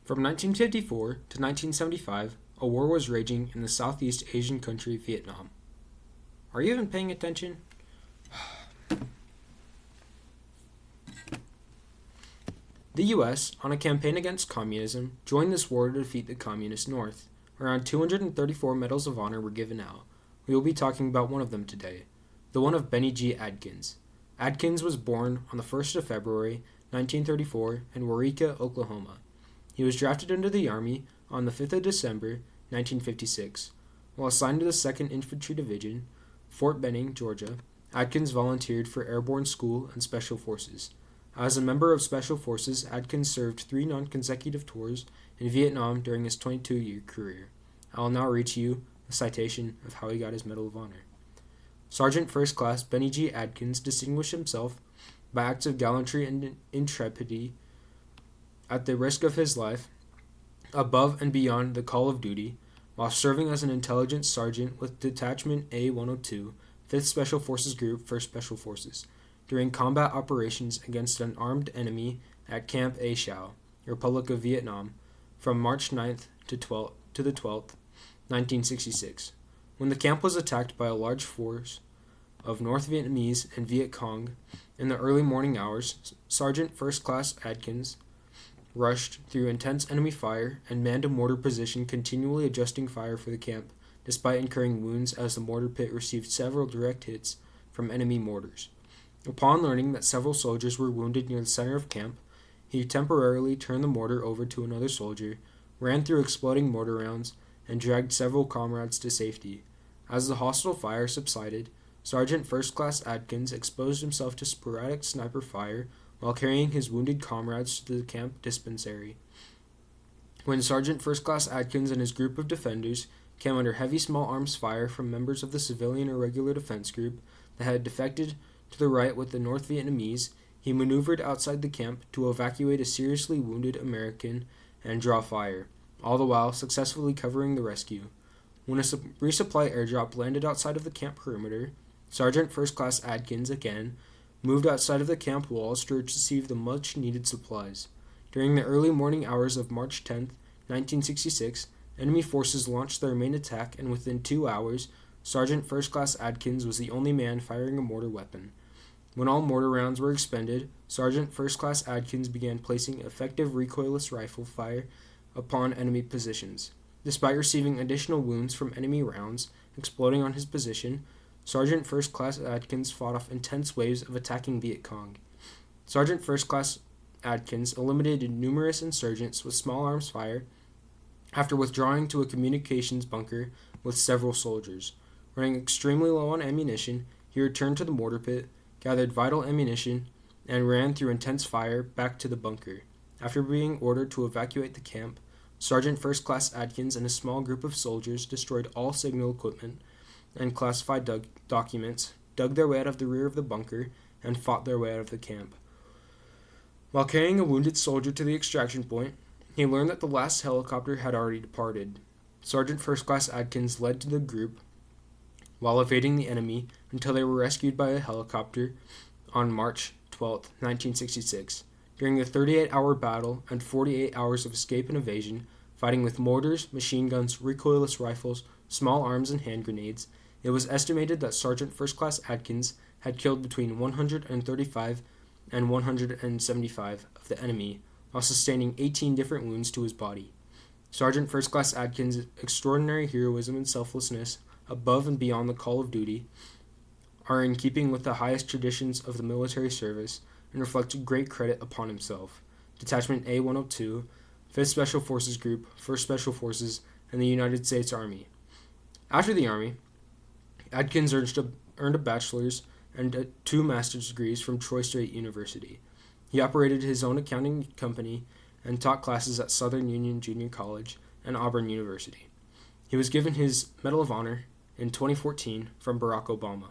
From 1954 to 1975, a war was raging in the Southeast Asian country Vietnam. Are you even paying attention? The U.S., on a campaign against communism, joined this war to defeat the Communist North. Around 234 Medals of Honor were given out. We will be talking about one of them today, the one of Bennie G. Adkins. Adkins was born on the 1st of February, 1934, in Waurika, Oklahoma. He was drafted into the Army on the 5th of December, 1956. While assigned to the 2nd Infantry Division, Fort Benning, Georgia, Adkins volunteered for Airborne School and Special Forces. As a member of Special Forces, Adkins served 3 non-consecutive tours in Vietnam during his 22-year career. I will now read to you a citation of how he got his Medal of Honor. Sergeant First Class Bennie G. Adkins distinguished himself by acts of gallantry and intrepidity at the risk of his life, above and beyond the call of duty, while serving as an intelligence sergeant with Detachment A-102, 5th Special Forces Group, 1st Special Forces, during combat operations against an armed enemy at Camp A Shau, Republic of Vietnam, from March 9th to the 12th, 1966. When the camp was attacked by a large force of North Vietnamese and Viet Cong in the early morning hours, Sergeant First Class Adkins rushed through intense enemy fire and manned a mortar position, continually adjusting fire for the camp, despite incurring wounds as the mortar pit received several direct hits from enemy mortars. Upon learning that several soldiers were wounded near the center of camp, he temporarily turned the mortar over to another soldier, ran through exploding mortar rounds, and dragged several comrades to safety. As the hostile fire subsided, Sergeant First Class Adkins exposed himself to sporadic sniper fire while carrying his wounded comrades to the camp dispensary. When Sergeant First Class Adkins and his group of defenders came under heavy small arms fire from members of the Civilian Irregular Defense Group that had defected to the right with the North Vietnamese, he maneuvered outside the camp to evacuate a seriously wounded American and draw fire, all the while successfully covering the rescue. When a resupply airdrop landed outside of the camp perimeter, Sergeant First Class Adkins again moved outside of the camp walls to receive the much-needed supplies. During the early morning hours of March 10, 1966, enemy forces launched their main attack, and within 2 hours, Sergeant First Class Adkins was the only man firing a mortar weapon. When all mortar rounds were expended, Sergeant First Class Adkins began placing effective recoilless rifle fire upon enemy positions. Despite receiving additional wounds from enemy rounds exploding on his position, Sergeant First Class Adkins fought off intense waves of attacking Viet Cong. Sergeant First Class Adkins eliminated numerous insurgents with small arms fire after withdrawing to a communications bunker with several soldiers. Running extremely low on ammunition, he returned to the mortar pit, gathered vital ammunition, and ran through intense fire back to the bunker. After being ordered to evacuate the camp, Sergeant First Class Adkins and a small group of soldiers destroyed all signal equipment and classified documents, dug their way out of the rear of the bunker, and fought their way out of the camp. While carrying a wounded soldier to the extraction point, he learned that the last helicopter had already departed. Sergeant First Class Adkins led to the group while evading the enemy until they were rescued by a helicopter on March 12, 1966. During the 38-hour battle and 48 hours of escape and evasion, fighting with mortars, machine guns, recoilless rifles, small arms, and hand grenades, it was estimated that Sergeant First Class Adkins had killed between 135 and 175 of the enemy, while sustaining 18 different wounds to his body. Sergeant First Class Adkins' extraordinary heroism and selflessness, above and beyond the call of duty, are in keeping with the highest traditions of the military service and reflect great credit upon himself. Detachment A-102, 5th Special Forces Group, 1st Special Forces, and the United States Army. After the Army, Adkins earned a bachelor's and 2 master's degrees from Troy State University. He operated his own accounting company and taught classes at Southern Union Junior College and Auburn University. He was given his Medal of Honor in 2014 from Barack Obama.